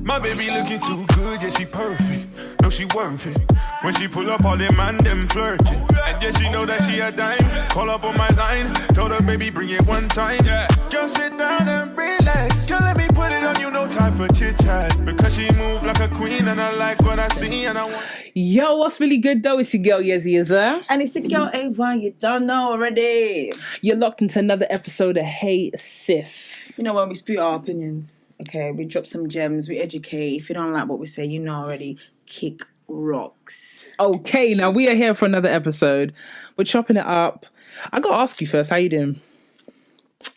My baby looking too good, yeah, she perfect. No, she worth it. When she pull up, all them man, them flirting. And yeah, she know that she a dime. Call up on my line, told her, baby, bring it one time. Yeah. Girl, sit down and relax. Girl, let me put it on you, no time for chit-chat. Because she move like a queen, and I like what I see, and I want... Yo, what's really good though? It's your girl Yezzi.Yezzir. And it's your girl Ava, you don't know already. You're locked into another episode of Hey Sis. You know, when we spew our opinions, okay, we drop some gems, we educate. If you don't like what we say, you know already, kick rocks. Okay, now we are here for another episode. We're chopping it up. I gotta ask you first, how you doing?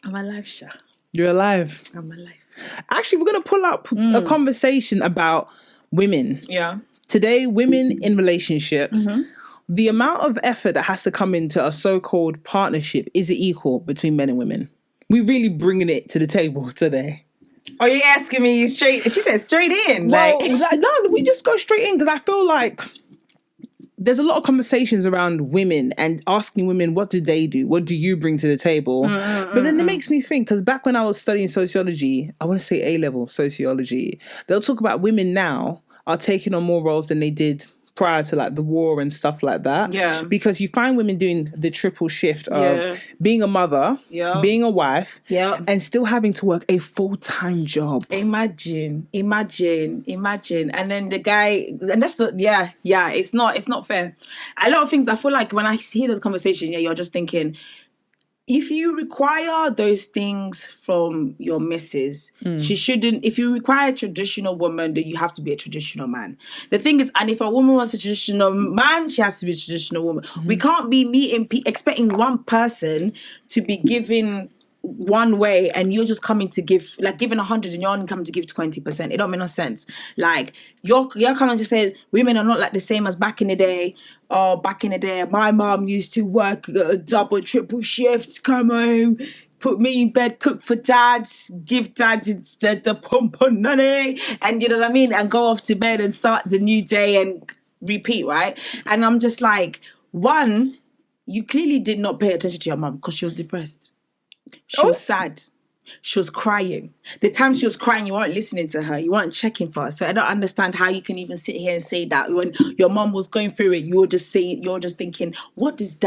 I'm alive, Sha. You're alive? I'm alive. Actually, we're gonna pull up a conversation about women. Yeah. Today, women in relationships. The amount of effort that has to come into a so-called partnership, is it equal between men and women? We're really bringing it to the table today. Are you asking me straight? She said straight in. Well, no, we just go straight in because I feel like there's a lot of conversations around women and asking women, what do they do? What do you bring to the table? But then it makes me think, because back when I was studying sociology, I want to say A-level sociology, they'll talk about women now are taking on more roles than they did prior to like the war and stuff like that. Yeah. Because you find women doing the triple shift of being a mother, being a wife, and still having to work a full-time job. Imagine. And then the guy, and that's the, it's not fair. A lot of things, I feel like when I hear this conversation, you're just thinking, if you require those things from your missus, she shouldn't. If you require a traditional woman, then you have to be a traditional man. The thing is, and if a woman wants a traditional man, she has to be a traditional woman. We can't be expecting one person to be giving one way and you're just coming to give, like giving 100 and you're only coming to give 20%. It don't make no sense. Like you're coming to say women are not like the same as back in the day. Oh, back in the day, my mom used to work a double, triple shift, come home, put me in bed, cook for dads, give dads the pump on money, and you know what I mean, and go off to bed and start the new day and repeat, right? And I'm just like, one, you clearly did not pay attention to your mom because she was depressed. She was sad. She was crying. The time she was crying, you weren't listening to her. You weren't checking for her. So I don't understand how you can even sit here and say that when your mom was going through it, you're just thinking,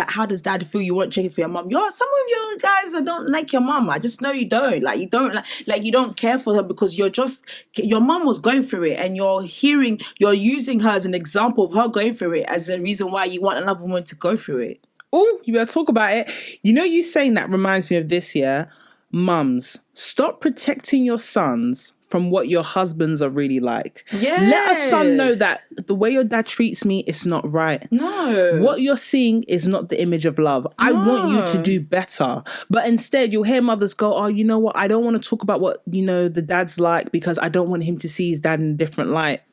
how does dad feel? You weren't checking for your mom. Some of you guys don't like your mom. I just know you don't. Like you don't care for her because your mom was going through it and you're using her as an example of her going through it as a reason why you want another woman to go through it. Oh, you better talk about it. You know, you saying that reminds me of this year. Mums, stop protecting your sons from what your husbands are really like. Yes. Let a son know that the way your dad treats me is not right. No. What you're seeing is not the image of love. I want you to do better. But instead, you'll hear mothers go, oh, you know what? I don't want to talk about what, the dad's like because I don't want him to see his dad in a different light.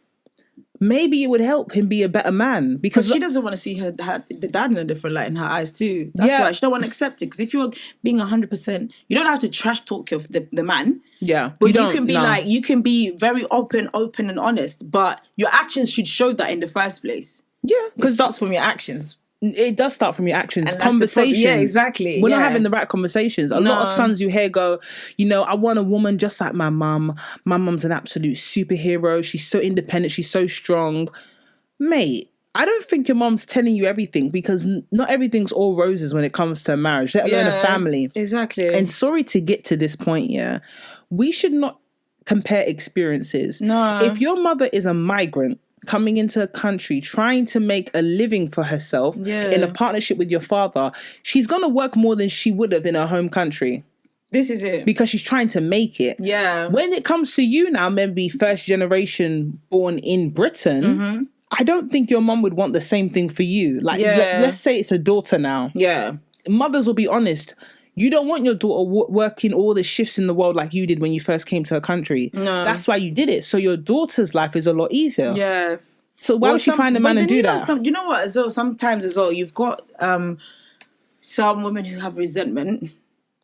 Maybe it would help him be a better man because she doesn't want to see the dad in a different light in her eyes too. That's why she don't want to accept it. Because if you're being 100%, you don't have to trash talk the man. Yeah, but you can be you can be very open and honest. But your actions should show that in the first place. Yeah, because that's from your actions. It does start from your actions. Conversations. Yeah, exactly. We're not having the right conversations. A lot of sons you hear go, I want a woman just like my mum. My mum's an absolute superhero. She's so independent. She's so strong. Mate, I don't think your mum's telling you everything because not everything's all roses when it comes to a marriage, let alone a family. Exactly. And sorry to get to this point, we should not compare experiences. No. If your mother is a migrant, coming into a country, trying to make a living for herself in a partnership with your father, she's going to work more than she would have in her home country. This is it. Because she's trying to make it. Yeah. When it comes to you now, maybe first generation born in Britain, I don't think your mum would want the same thing for you. Like, let's say it's a daughter now. Yeah. Mothers will be honest. You don't want your daughter working all the shifts in the world like you did when you first came to her country. No. That's why you did it. So your daughter's life is a lot easier. Yeah. So why would she find a man and do that? You know what, as well, sometimes as well, you've got some women who have resentment.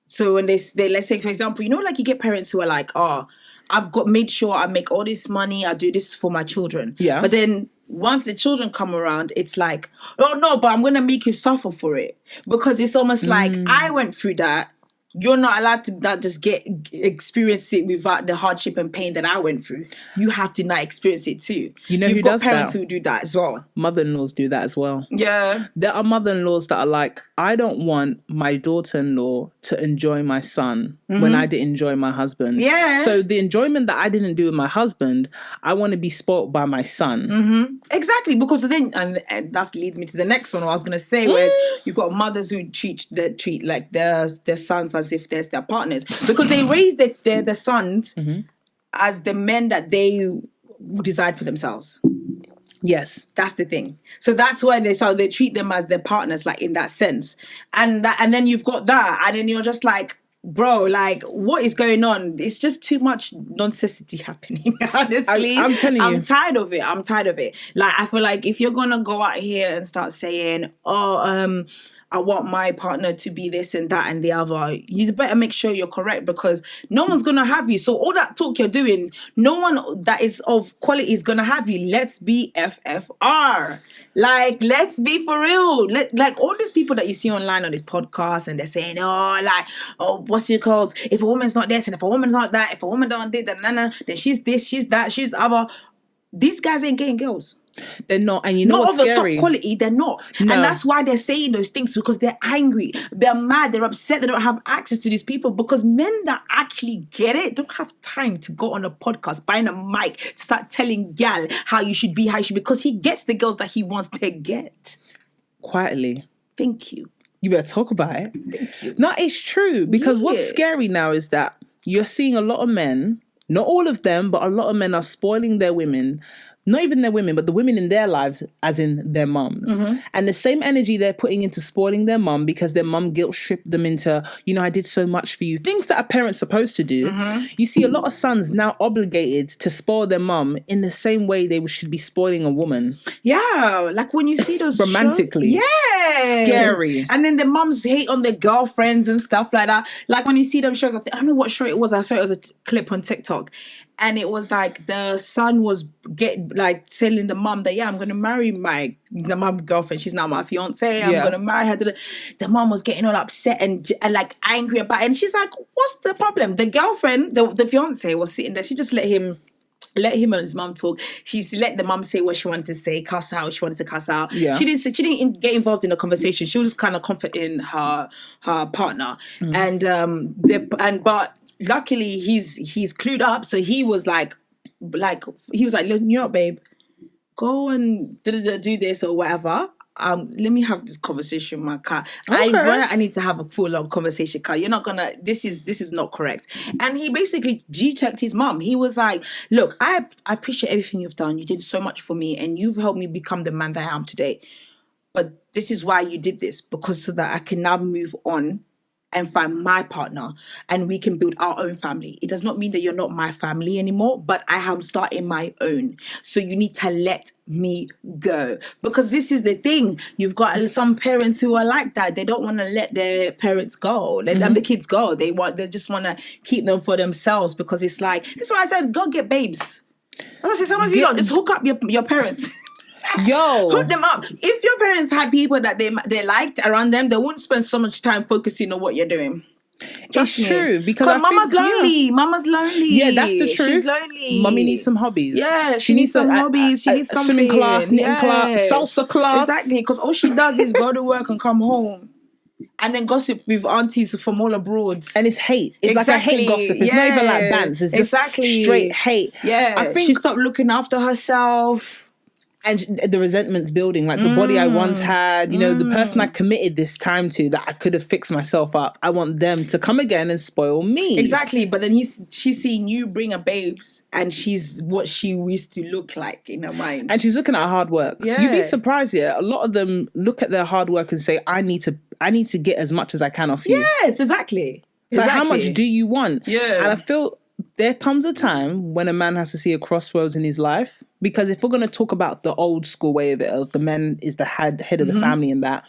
So when they let's say, for example, like you get parents who are like, I've made sure I make all this money, I do this for my children. Yeah. But then once the children come around, it's like, oh no, but I'm going to make you suffer for it. Because it's almost like I went through that. you're not allowed to not just experience it without the hardship and pain that I went through. You have to not experience it too. You know You've who got does parents that? who do that as well. Mother-in-laws do that as well. Yeah. There are mother-in-laws that are like, I don't want my daughter-in-law to enjoy my son when I didn't enjoy my husband. Yeah. So the enjoyment that I didn't do with my husband, I want to be spoilt by my son. Exactly, because then and that leads me to the next one. What I was gonna say, whereas you've got mothers who treat like their sons as if they're their partners, because they raise their sons as the men that they decide for themselves. Yes. That's the thing. So that's why they treat them as their partners, like in that sense. And then you've got that, and then you're just like, bro, like, what is going on? It's just too much nonsense happening, honestly. I'm telling you. I'm tired of it. Like, I feel like if you're gonna go out here and start saying, I want my partner to be this and that and the other, you better make sure you're correct, because no one's going to have you. So all that talk you're doing, no one that is of quality is going to have you. Let's be FFR. Like, let's be for real. Like all these people that you see online on this podcast, and they're saying, what's it called? If a woman's not this and if a woman's not that, if a woman don't do that, then she's this, she's that, she's the other. These guys ain't getting girls. They're not, and you know what's scary? Not of the top quality, they're not. No. And that's why they're saying those things, because they're angry, they're mad, they're upset, they don't have access to these people, because men that actually get it don't have time to go on a podcast, buying a mic, to start telling gal how you should be, because he gets the girls that he wants to get. Quietly. Thank you. You better talk about it. Thank you. No, it's true, because what's Yeah. scary now is that you're seeing a lot of men, not all of them, but a lot of men are spoiling their women. Not even their women, but the women in their lives, as in their mums. And the same energy they're putting into spoiling their mum, because their mum guilt-tripped them into, I did so much for you. Things that a parent's supposed to do. You see a lot of sons now obligated to spoil their mum in the same way they should be spoiling a woman. Yeah, like when you see those Romantically. Yeah. Scary. And then the mums hate on their girlfriends and stuff like that. Like when you see them shows, I don't know what show it was. I saw it was a clip on TikTok. And it was like the son was telling the mum that, I'm going to marry the mum girlfriend. She's now my fiance. I'm going to marry her. The mum was getting all upset and like angry about it. And she's like, what's the problem? The girlfriend, the fiance was sitting there. She just let him and his mum talk. She's let the mum say what she wanted to say, cuss out. She wanted to cuss out. Yeah. She didn't get involved in the conversation. She was just kind of comforting her partner. But luckily he's clued up, so he was like look, you know, babe, go and do this or whatever. Let me have this conversation with my car. Okay. I need to have a full-on conversation, car. You're not gonna, this is not correct. And he basically G-checked his mum. He was like, look, I appreciate everything you've done. You did so much for me and you've helped me become the man that I am today. But this is why you did this, because so that I can now move on and find my partner and we can build our own family. It does not mean that you're not my family anymore, but I am starting my own. So you need to let me go. Because this is the thing. You've got some parents who are like that. They don't want to let their parents go. Let them, the kids go. They just want to keep them for themselves, because it's like, that's why I said, go get babes. I say, some of you just hook up your parents. Yo, Hook them up. If your parents had people that they liked around them, they wouldn't spend so much time focusing on what you're doing. It's true, because Mama's lonely. Yeah. Mama's lonely. Yeah, that's the truth. She's lonely. Mummy needs some hobbies. Yeah, she needs some hobbies. She needs something. Swimming class, knitting class, salsa class. Exactly, because all she does is go to work and come home. And then gossip with aunties from all abroad. And it's hate. It's like a hate gossip. It's not even like bands. It's just straight hate. Yeah. I think she stopped looking after herself. And the resentment's building, like the body I once had, the person I committed this time to, that I could have fixed myself up. I want them to come again and spoil me. Exactly. But then she's seeing you bring her babes, and she's what she used to look like in her mind. And she's looking at her hard work. Yeah. You'd be surprised, a lot of them look at their hard work and say, I need to get as much as I can off you. Yes, exactly. So how much do you want? Yeah. And I feel there comes a time when a man has to see a crossroads in his life, because if we're going to talk about the old school way of it, as the man is the head of the family and that,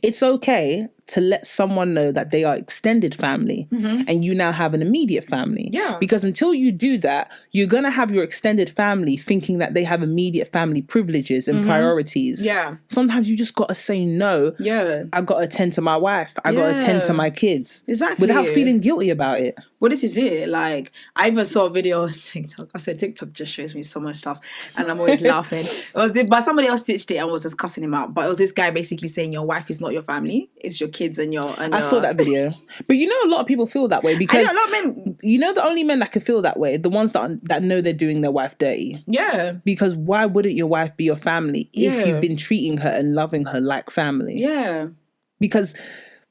it's okay to let someone know that they are extended family and you now have an immediate family. Yeah. Because until you do that, you're going to have your extended family thinking that they have immediate family privileges and priorities. Yeah. Sometimes you just got to say no. Yeah. I got to attend to my wife. I got to attend to my kids. Exactly. Without feeling guilty about it. Well, this is it. Like, I even saw a video on TikTok. I said TikTok just shows me so much stuff, and I'm always laughing. But somebody else stitched it and was just cussing him out. But it was this guy basically saying your wife is not your family; it's your kids and your. I saw that video, but you know, a lot of people feel that way because I know a lot of men. You know, the only men that can feel that way, the ones that know they're doing their wife dirty. Yeah. Because why wouldn't your wife be your family if you've been treating her and loving her like family? Yeah. Because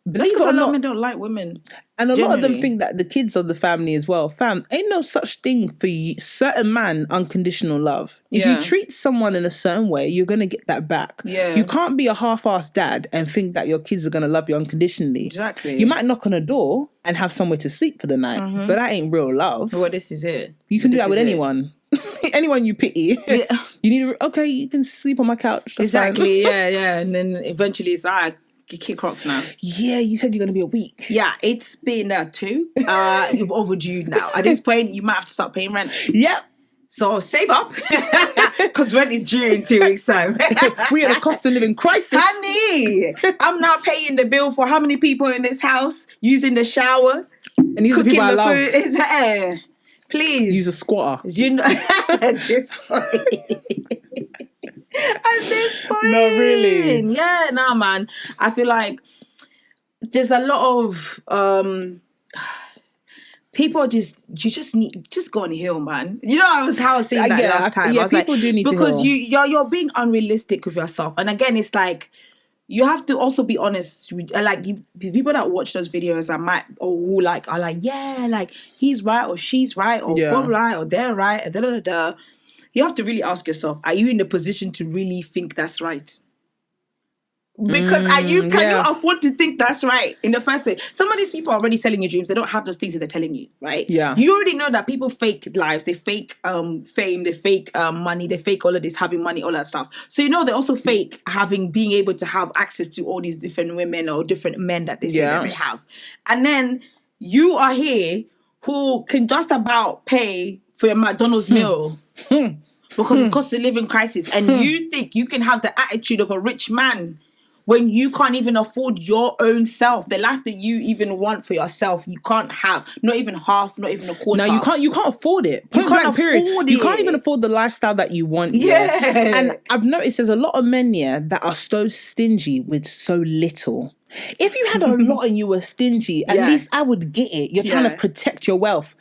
That's because a lot of men don't like women. And a lot of them think that the kids are the family as well. Ain't no such thing for certain man unconditional love. If you treat someone in a certain way, you're going to get that back. Yeah. You can't be a half-assed dad and think that your kids are going to love you unconditionally. Exactly. You might knock on a door and have somewhere to sleep for the night, but that ain't real love. Well, this is it. You can do that with anyone. Anyone you pity. Yeah. You can sleep on my couch. That's exactly. fine. Yeah. And then eventually it's like, kick rocks now. Yeah, you said you're going to be a week. Yeah, it's been 2. You've overdue now. At this point, you might have to start paying rent. Yep. So save up, because rent is due in 2 weeks' time. We're in a cost of living crisis. Honey, I'm not paying the bill for how many people in this house using the shower. And these are the people I love. Food. Please. Use a squatter. You know, at this point. At this point. No, really. Yeah, nah, man. I feel like there's a lot of people you just go and heal, man. You know, how I was saying that last time. Yeah, I was people like, do need to heal. because you're being unrealistic with yourself. And again, it's like you have to also be honest. Like the people that watch those videos are like, yeah, like he's right or she's right or blah blah or they're right and da da da. You have to really ask yourself: are you in the position to really think that's right? Because can you afford to think that's right in the first place? Some of these people are already selling you dreams. They don't have those things that they're telling you, right? Yeah. You already know that people fake lives. They fake fame. They fake money. They fake all of this, having money, all that stuff. So you know they also fake being able to have access to all these different women or different men that they say that they have. And then you are here who can just about pay for your McDonald's meal. Because it's cost of living crisis. And you think you can have the attitude of a rich man when you can't even afford your own self, the life that you even want for yourself, you can't have. Not even half, not even a quarter. No, you can't afford it. You can't afford it. You can't even afford the lifestyle that you want. Yeah. And I've noticed there's a lot of men that are so stingy with so little. If you had a lot and you were stingy, at least I would get it. You're trying to protect your wealth.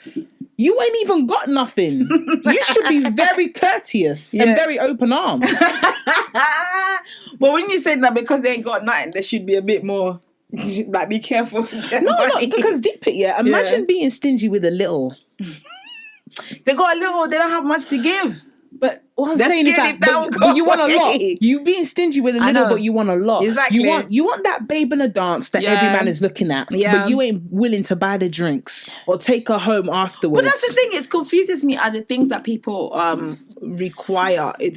You ain't even got nothing. You should be very courteous and very open arms. But when you said that because they ain't got nothing, there should be a bit more, like, be careful. No, because deep it, imagine being stingy with a little. They got a little, they don't have much to give. But what I'm saying is that but you want a lot. You being stingy with a little, but you want a lot. Exactly. You want that babe in a dance that every man is looking at. Yeah. But you ain't willing to buy the drinks or take her home afterwards. But that's the thing, it confuses me are the things that people require with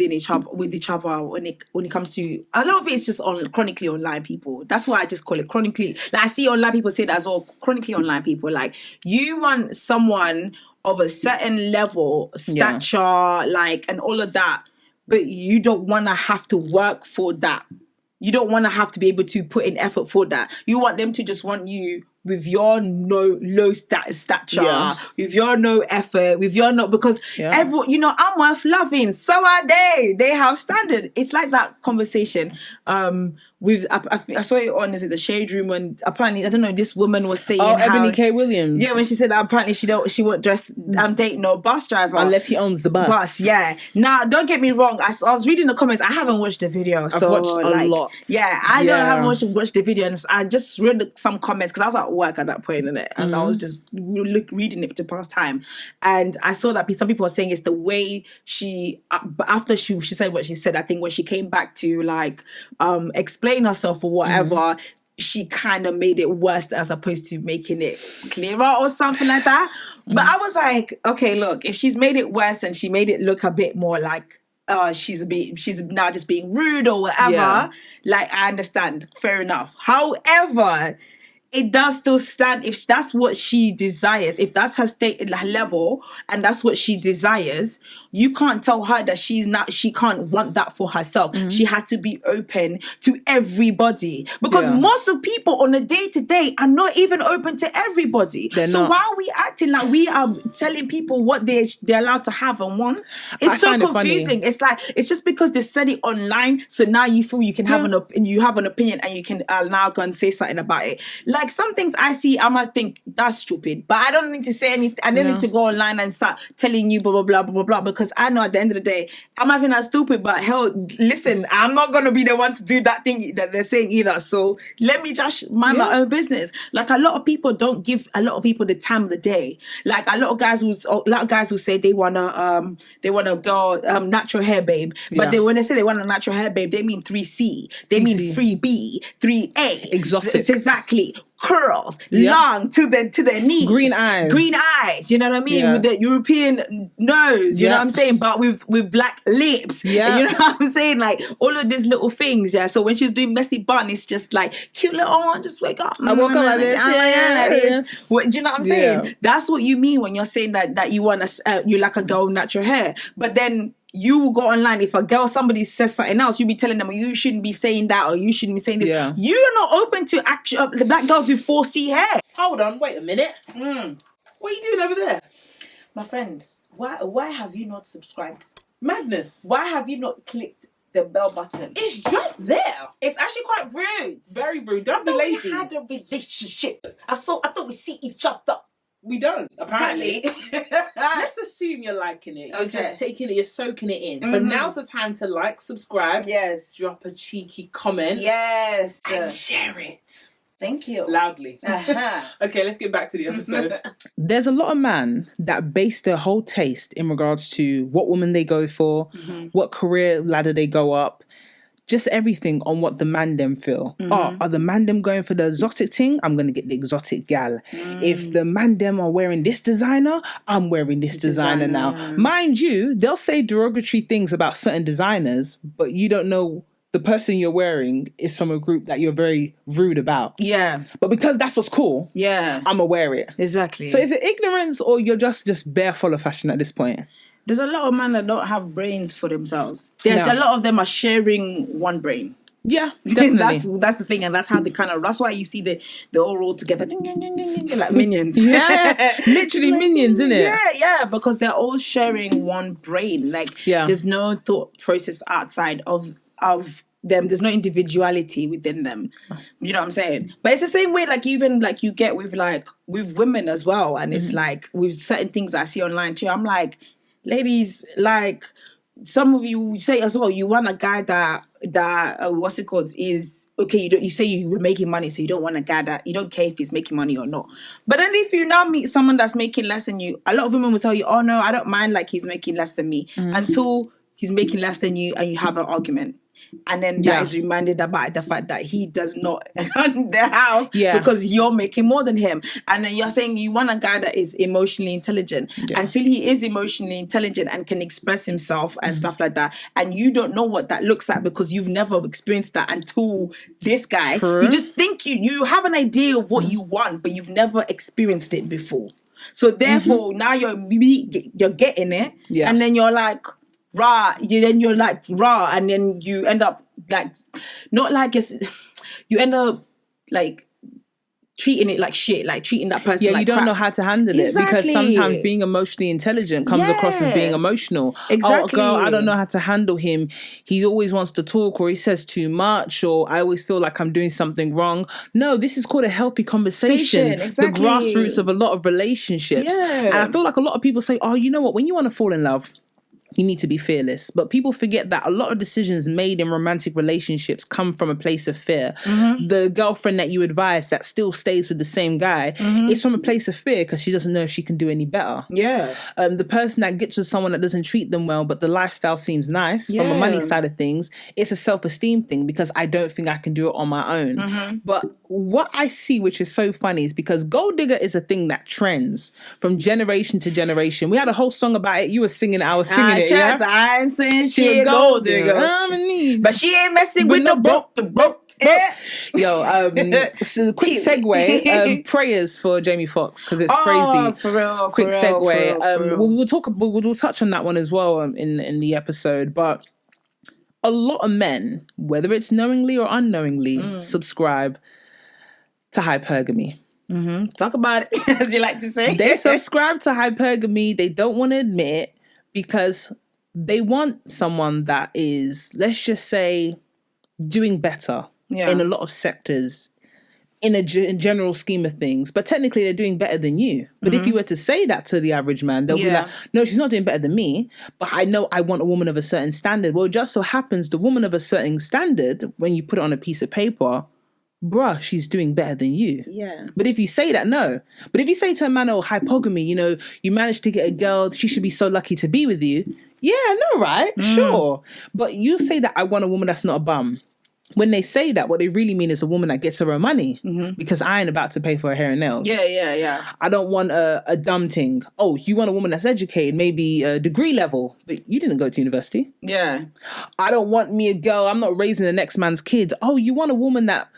each other when it comes to a lot of it is just chronically online people. That's why I just call it chronically. Like I see online people say that as well, chronically online people. Like you want someone of a certain level, stature, like, and all of that, but you don't want to have to work for that. You don't want to have to be able to put in effort for that. You want them to just want you with your low stature, with your no effort, with your no, because everyone, I'm worth loving, so are they. They have standard. It's like that conversation with, I saw it on, is it the Shade Room, when apparently, I don't know, this woman was saying Ebony K. Williams. Yeah, when she said that apparently she won't date no bus driver. Unless he owns the bus. Yeah. Now, don't get me wrong, I was reading the comments, I haven't watched the video. I've watched a lot. Yeah, I haven't watched the video, and I just read some comments, because I was at work at that point, and I was just reading it to pass time. And I saw that some people were saying it's the way she, after she said what she said, I think when she came back to like explain herself or whatever, she kind of made it worse as opposed to making it clearer or something like that. But I was like, okay, look, if she's made it worse and she made it look a bit more like she's now just being rude or whatever. Yeah. Like, I understand. Fair enough. However, it does still stand if that's what she desires, if that's her state level and that's what she desires. You can't tell her that she can't want that for herself. She has to be open to everybody, because most of people on a day-to-day are not even open to everybody. So why are we acting like we are telling people what they're allowed to have and want? It's so confusing. It's like, it's just because they said it online, so now you feel you can have an opinion and you can now go and say something about it. Like, some things I see, I might think that's stupid, but I don't need to say anything. I don't need to go online and start telling you blah blah blah blah blah blah, because I know at the end of the day I'm not even that stupid. But hell, listen, I'm not gonna be the one to do that thing that they're saying either. So let me just mind my own business. Like, a lot of people don't give a lot of people the time of the day. Like, a lot of guys will say they wanna go natural hair babe, but when they say they want a natural hair babe, they mean 3C, they mean 3B, 3A, exotic, exactly. Curls, long to their knees, green eyes. You know what I mean? With the European nose. You know what I'm saying? But with black lips. Yeah. You know what I'm saying? Like, all of these little things. Yeah. So when she's doing messy bun, it's just like cute little. Just wake up. I woke up like this. Like this. Do you know what I'm saying? That's what you mean when you're saying that you want you like a girl with natural hair. But then you will go online. If somebody says something else, you'll be telling them, you shouldn't be saying that, or you shouldn't be saying this. Yeah. You're not open to the black girls with 4C hair. Hold on, wait a minute. What are you doing over there? My friends, why have you not subscribed? Madness. Why have you not clicked the bell button? It's just there. It's actually quite rude. Very rude. Don't be lazy. We had a relationship. I thought we see each other. We don't, apparently. Let's assume you're liking it. You're just taking it, you're soaking it in. But now's the time to like, subscribe. Yes. Drop a cheeky comment. Yes. And share it. Thank you. Loudly. Okay, let's get back to the episode. There's a lot of men that base their whole taste in regards to what woman they go for, what career ladder they go up. Just everything on what the man them feel. Are the man them going for the exotic thing? I'm going to get the exotic gal. If the man them are wearing this designer, I'm wearing this designer now. Mind you, they'll say derogatory things about certain designers, but you don't know the person you're wearing is from a group that you're very rude about. Yeah. But because that's what's cool, I'm going to wear it. Exactly. So is it ignorance, or you're just bare follow fashion at this point? There's a lot of men that don't have brains for themselves. There's a lot of them are sharing one brain. Yeah, definitely. that's the thing, and that's how they that's why you see they all roll together like minions. Literally like, minions, isn't it? Yeah, because they're all sharing one brain. Like, there's no thought process outside of them. There's no individuality within them. You know what I'm saying? But it's the same way, like, even like you get with women as well, and it's like with certain things I see online too. I'm like, ladies, like, some of you say as well, you want a guy that what's it called, is okay. You say you were making money, so you don't want a guy that you don't care if he's making money or not. But then if you now meet someone that's making less than you, a lot of women will tell you, oh no, I don't mind, like, he's making less than me, until he's making less than you and you have an argument. And then that is reminded about the fact that he does not run the house because you're making more than him. And then you're saying you want a guy that is emotionally intelligent. Until he is emotionally intelligent and can express himself and stuff like that. And you don't know what that looks like because you've never experienced that until this guy. True. You just think you have an idea of what you want, but you've never experienced it before. So therefore, now you're getting it. Yeah. And then you're like, rah, you're like rah, and then you end up like, not like you end up like treating it like shit, like treating that person like you don't crap. Know how to handle it, because sometimes being emotionally intelligent comes across as being emotional. Exactly. Oh girl, I don't know how to handle him, he always wants to talk, or he says too much, or I always feel like I'm doing something wrong. No, this is called a healthy conversation. Exactly. The grassroots of a lot of relationships. And I feel like a lot of people say, oh, you know what, when you want to fall in love, you need to be fearless. But people forget that a lot of decisions made in romantic relationships come from a place of fear. The girlfriend that you advise that still stays with the same guy, it's from a place of fear because she doesn't know if she can do any better. The person that gets with someone that doesn't treat them well, but the lifestyle seems nice from a money side of things, it's a self-esteem thing because I don't think I can do it on my own. But what I see, which is so funny, is because gold digger is a thing that trends from generation to generation. We had a whole song about it. You were singing it, I was singing chest. Yeah? I ain't saying she a gold digger. I'm in need. But she ain't messing with the broke. Yo, so quick segue. Prayers for Jamie Foxx because it's crazy. For real. Quick segue. For real. We'll touch on that one as well in the episode. But a lot of men, whether it's knowingly or unknowingly, subscribe to hypergamy. Mm-hmm. Talk about it, as you like to say. They subscribe to hypergamy. They don't want to admit it because they want someone that is, let's just say, doing better in a lot of sectors in a general scheme of things. But technically, they're doing better than you. But if you were to say that to the average man, they'll be like, no, she's not doing better than me. But I know I want a woman of a certain standard. Well, it just so happens the woman of a certain standard, when you put it on a piece of paper, bruh, she's doing better than you. Yeah. But if you say that, no. But if you say to a man, oh, hypergamy, you know, you managed to get a girl, she should be so lucky to be with you. Yeah, no, right? Sure. But you say that I want a woman that's not a bum. When they say that, what they really mean is a woman that gets her own money because I ain't about to pay for her hair and nails. Yeah. I don't want a dumb thing. Oh, you want a woman that's educated, maybe a degree level, but you didn't go to university. Yeah. I don't want me a girl, I'm not raising the next man's kid. Oh, you want a woman that,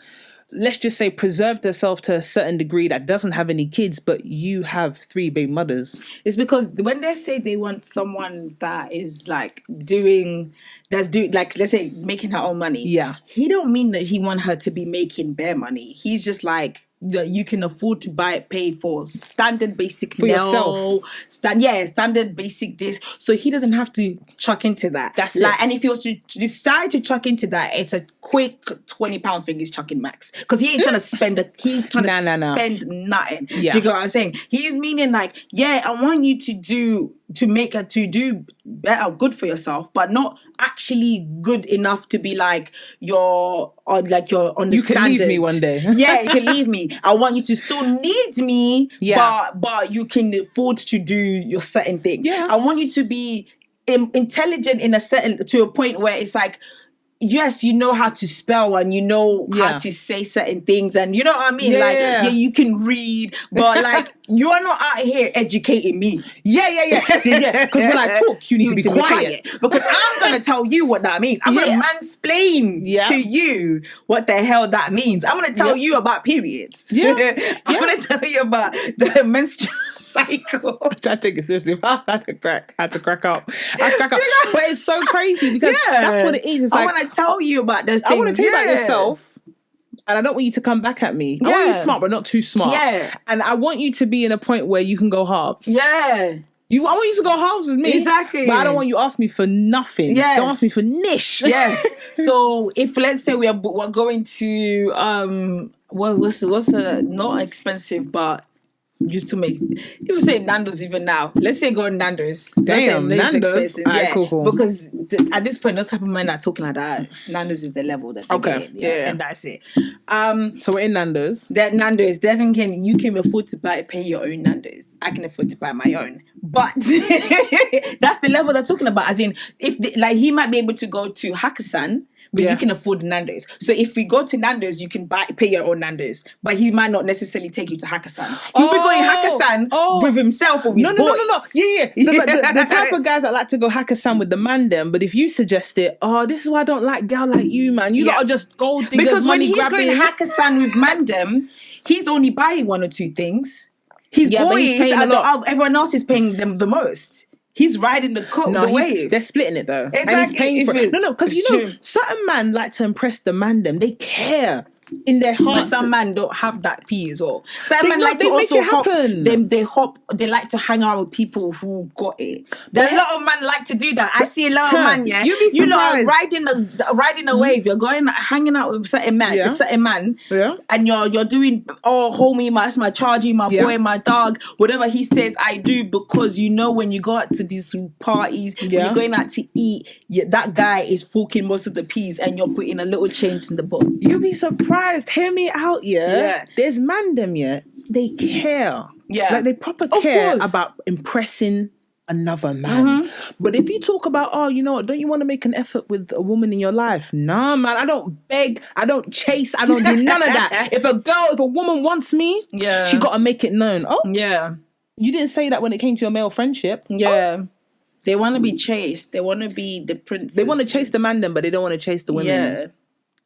let's just say, preserved herself to a certain degree that doesn't have any kids, but you have 3 baby mothers. It's because when they say they want someone that is like like, let's say, making her own money. Yeah. He don't mean that he want her to be making bare money. He's just like, that you can afford to pay for standard basic for yourself. Standard basic this. So he doesn't have to chuck into that. That's like, it. and if he was to decide to chuck into that, it's a quick £20 thing he's chucking max. Because he ain't trying to spend spend nothing. Yeah. Do you get what I'm saying? He's meaning like, yeah, I want you to do better, good for yourself, but not actually good enough to be like you're on the standard. You can leave me one day. Yeah, you can leave me. I want you to still need me, but you can afford to do your certain things. Yeah. I want you to be intelligent to a point where it's like, yes, you know how to spell and you know how to say certain things, and you know what I mean? Yeah. You can read, but like you are not out here educating me. Yeah. Because when I talk, you need to be quiet. Because I'm gonna tell you what that means. I'm gonna mansplain to you what the hell that means. I'm gonna tell you about periods. Yeah. I'm gonna tell you about the menstrual cycle. I tried to take it seriously. I had to crack up. But it's so crazy because that's what it is. It's I like, want to tell you about those things. I want to tell you about yourself. And I don't want you to come back at me. I want you smart, but not too smart. Yeah. And I want you to be in a point where you can go halves. Yeah. I want you to go halves with me. Exactly. But I don't want you to ask me for nothing. Yes. Don't ask me for niche. Yes. So if, let's say we're going to what's not expensive, but just to make, people say Nando's even now. Let's say go to Nando's. Damn, Nando's. Yeah, cool. Because at this point, those type of men are talking like that. Nando's is the level that they get. Yeah, and that's it. So we're in Nando's. That Nando's, they're thinking you can afford to pay your own Nando's. I can afford to buy my own. But that's the level they're talking about. As in, he might be able to go to Hakkasan, but you can afford Nando's. So if we go to Nando's, you can pay your own Nando's. But he might not necessarily take you to Hakkasan. He'll be going Hakkasan with himself or his boys. No. Yeah. No, but the type of guys that like to go Hakkasan with the man them, but if you suggest it, this is why I don't like girl like you, man. You lot are just gold diggers, because when money he's grabbing. going Hakkasan with Mandem, he's only buying 1 or 2 things. His boys, paying a lot. Everyone else is paying them the most. He's riding the wave. They're splitting it though. Exactly. And he's paying for it. No, because true. certain men like to impress the man them. They care in their hearts. But some men don't have that P as well. Some men like they to make also it happen. They like to hang out with people who got it. There are a lot of men like to do that. I see a lot of men, You'd be surprised. You know, riding a wave, you're going hanging out with certain man, and you're doing, homie, that's my chargy, my boy, my dog, whatever he says I do, because you know when you go out to these parties, when you're going out to eat, that guy is forking most of the peas and you're putting a little change in the book. You'll be surprised. Hear me out, yeah. There's man them, they care. Yeah. Like they proper care about impressing another man. But if you talk about, you know what, don't you want to make an effort with a woman in your life? Nah, man, I don't beg, I don't chase, I don't do none of that. If a woman wants me, she got to make it known. You didn't say that when it came to your male friendship. Yeah. They want to be chased. They want to be the princess. They want to chase the man then, but they don't want to chase the women. Yeah.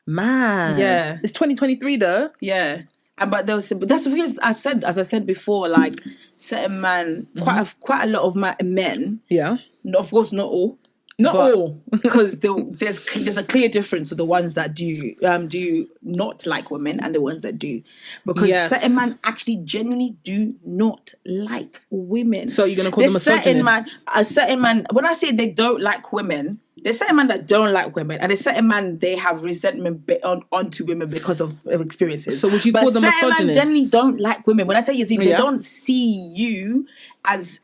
Man. Yeah. It's 2023 though. Yeah. But that's because as I said before, like certain man, quite a lot of men. Yeah. Of course, not all. Not all. Because there's a clear difference to the ones that do not like women and the ones that do. Because certain men actually genuinely do not like women. So you're going to call them misogynists? A certain man, when I say they don't like women, there's certain men that don't like women, and there's certain men they have resentment onto women because of experiences. So would you call them misogynists? Certain men generally don't like women. When I tell you, they don't see you as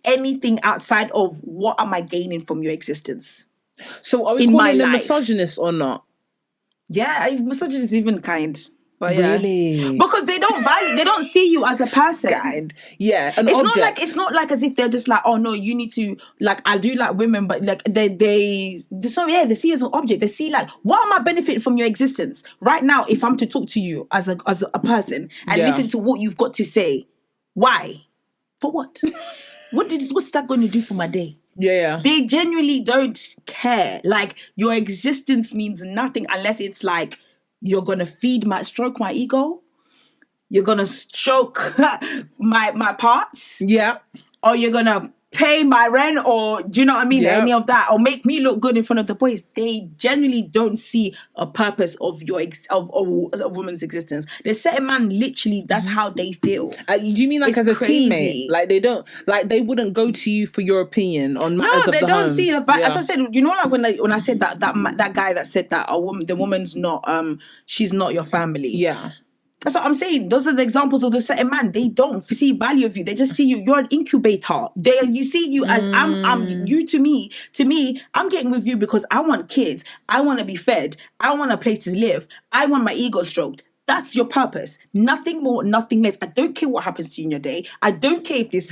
anything outside of what am I gaining from your existence. So are we calling them misogynists or not? Yeah, misogynist is even kind. But really? Because they don't see you as a person. Kind. Yeah, it's not like as if they're just like, oh no, you need to, like, I do like women, but like they see you as an object. They see like, what am I benefiting from your existence right now? If I'm to talk to you as a person and listen to what you've got to say, why? For what? What's that going to do for my day? Yeah. They genuinely don't care. Like, your existence means nothing unless it's like, you're going to stroke my ego. You're going to stroke my parts. Yeah. Or you're going to pay my rent, or do you know what I mean? Yeah. Any of that, or make me look good in front of the boys. They genuinely don't see a purpose of of a woman's existence. They say, man, literally, that's how they feel. Do you mean like It's as a crazy. teammate? Like they wouldn't go to you for your opinion on matters of the home? No, they don't see it. But as I said, you know, like when I said that guy that said that the woman's not she's not your family. Yeah. That's what I'm saying. Those are the examples of the certain man. They don't see value of you. They just see you. You're an incubator. You see you as I'm you to me. To me, I'm getting with you because I want kids. I want to be fed. I want a place to live. I want my ego stroked. That's your purpose. Nothing more, nothing less. I don't care what happens to you in your day. I don't care if this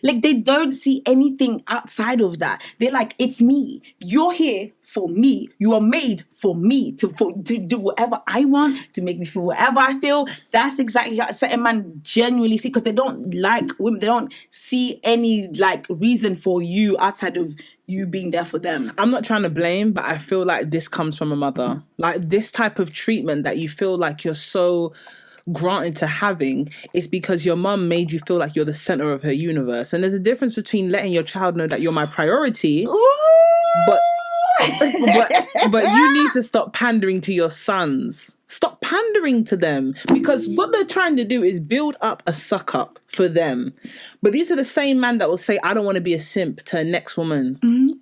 like they don't see anything outside of that. They're like, it's me. You're here for me. You are made for me to do whatever I want, to make me feel whatever I feel. That's exactly how a certain man genuinely see, because they don't like women. They don't see any like reason for you outside of you being there for them. I'm not trying to blame, but I feel like this comes from a mother. Like this type of treatment that you feel like you're so granted to having is because your mum made you feel like you're the center of her universe. And there's a difference between letting your child know that you're my priority, but you need to stop pandering to your sons. Stop pandering to them, because what they're trying to do is build up a suck up for them. But these are the same men that will say, I don't want to be a simp to a next woman.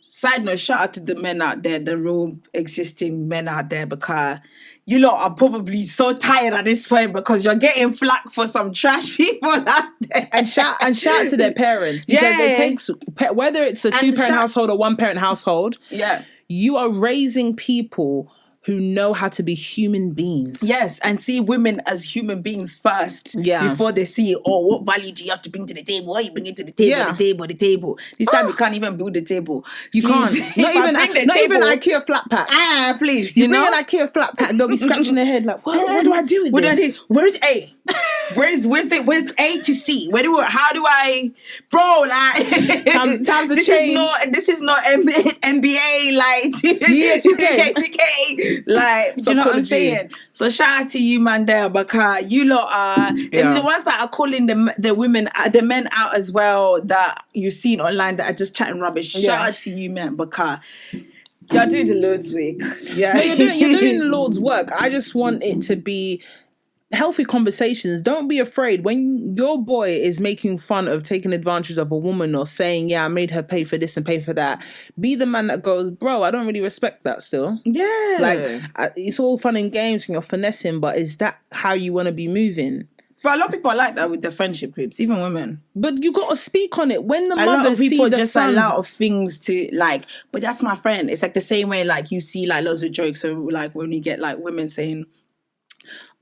Side note, shout out to the men out there, the real existing men out there, because you lot are probably so tired at this point because you're getting flack for some trash people out there. And shout out to their parents, because it takes, whether it's a two-parent household or one-parent household, you are raising people who know how to be human beings. Yes, and see women as human beings first. Yeah. Before they see, what value do you have to bring to the table? What are you bringing to the table? Yeah. The table. This time you can't even build the table. You can't. Not even IKEA flat pack. Please. You bring an IKEA flat pack, they'll be scratching their head like, what do I do with this? Where's A? Where's A to C? How do I, bro? Like times have changed. This is not NBA. Like yeah, 2K. Like, do you know what I'm saying? So shout out to you, man, there, because you lot are and the ones that are calling the men out as well that you've seen online that are just chatting rubbish. Shout out to you, man, because you're doing the Lord's work. Yeah, no, you're doing the Lord's work. I just want it to be healthy conversations. Don't be afraid when your boy is making fun of taking advantage of a woman or saying, I made her pay for this and pay for that. Be the man that goes, bro, I don't really respect that still. Yeah. Like, it's all fun and games and you're finessing, but is that how you want to be moving? But a lot of people are like that with their friendship groups, even women. But you got to speak on it. When the a mother lot of people see the just sons, a lot of things to like, but that's my friend. It's like the same way like you see like loads of jokes. So like when you get like women saying,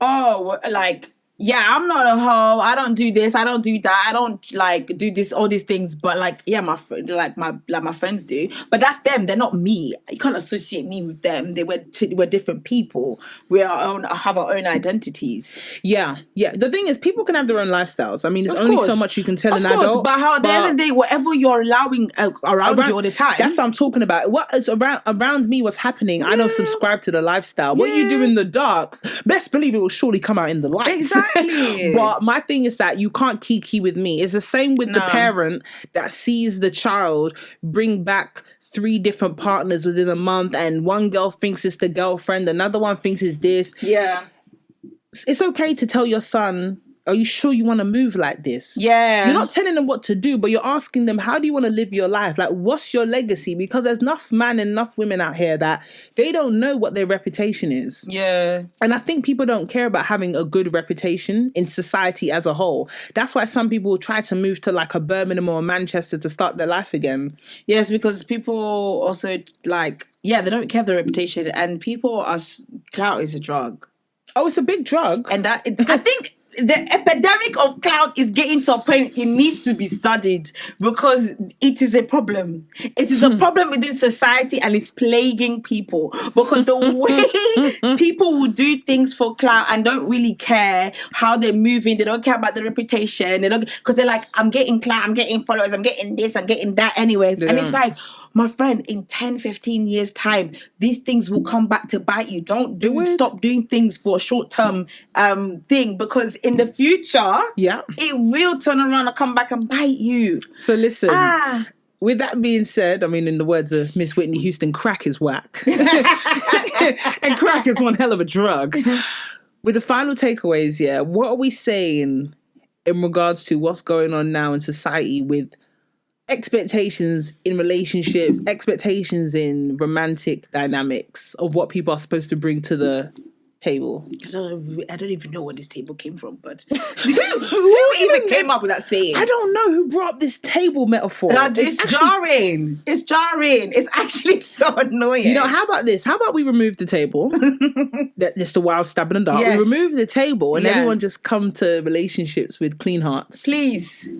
oh, like I'm not a hoe. I don't do this. I don't do that. I don't like do this, all these things. But like, yeah, my friends do. But that's them. They're not me. You can't associate me with them. We're different people. Have our own identities. Yeah. The thing is, people can have their own lifestyles. I mean, there's only so much you can tell an adult. But at the end of the day, whatever you're allowing around you all the time. That's what I'm talking about. What is around me, what's happening, I don't subscribe to the lifestyle. What you do in the dark, best believe it will surely come out in the light. Exactly. But my thing is that you can't kiki with me. It's the same with the parent that sees the child bring back 3 different partners within a month, and one girl thinks it's the girlfriend, another one thinks it's this. Yeah. It's okay to tell your son, are you sure you want to move like this? Yeah. You're not telling them what to do, but you're asking them, how do you want to live your life? Like, what's your legacy? Because there's enough men and enough women out here that they don't know what their reputation is. Yeah. And I think people don't care about having a good reputation in society as a whole. That's why some people try to move to like a Birmingham or a Manchester to start their life again. Yes, because people also like, they don't care their reputation, and clout is a drug. Oh, it's a big drug. And I think the epidemic of clout is getting to a point it needs to be studied, because it is a problem. It is a problem within society, and it's plaguing people, because the way people will do things for clout and don't really care how they're moving, they don't care about their reputation, because they're like, I'm getting clout, I'm getting followers, I'm getting this, I'm getting that anyways. And it's like, my friend, in 10, 15 years time, these things will come back to bite you. Stop doing things for a short-term thing, because in the future, it will turn around and come back and bite you. So listen, with that being said, I mean, in the words of Miss Whitney Houston, crack is whack. And crack is one hell of a drug. With the final takeaways, what are we saying in regards to what's going on now in society with expectations in relationships, expectations in romantic dynamics of what people are supposed to bring to the table? I don't even know where this table came from, but who even came up with that saying? I don't know who brought up this table metaphor. It's jarring. It's jarring. It's actually so annoying. You know, how about this? How about we remove the table? Just a wild stab in the dark. Yes. We remove the table and everyone just come to relationships with clean hearts. Please.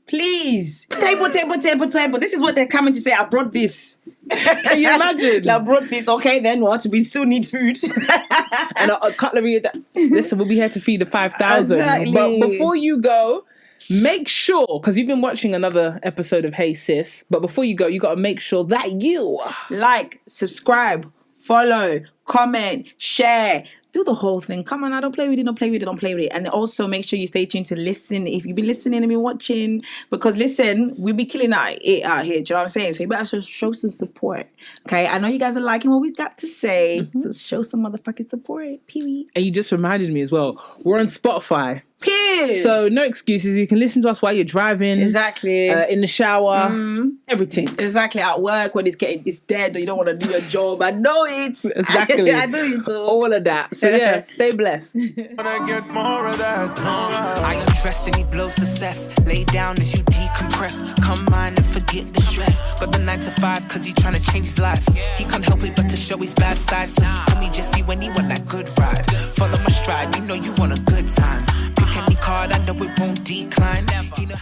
Table. This is what they're coming to say. I brought this. Can you imagine? I brought this. Okay, then what? We still need food. And a cutlery. Listen, we'll be here to feed the 5,000. Exactly. But before you go, make sure, because you've been watching another episode of Hey Sis, but before you go, you got to make sure that you like, subscribe, follow, comment, share. Do the whole thing. Come on, don't play with it. And also make sure you stay tuned to listen. If you've been listening and been watching, because listen, we'll be killing it out here. Do you know what I'm saying? So you better show some support. Okay? I know you guys are liking what we've got to say. So show some motherfucking support. Period. And you just reminded me as well, we're on Spotify. Period. So no excuses. You can listen to us while you're driving. Exactly. In the shower. Everything. Exactly. At work when it's dead or you don't want to do your job. I know it. Exactly. I know it too. All of that. So yeah, stay blessed. Wanna get more of that. I undress and he blows success. Lay down as you decompress. Come on and forget the stress. Got the 9 to 5 cause he tryna change his life. He can't help it but to show his bad side. So you feel me just see when he want that good ride. Follow my stride, you know you want a good time. Pick any card, I know it won't decline. You know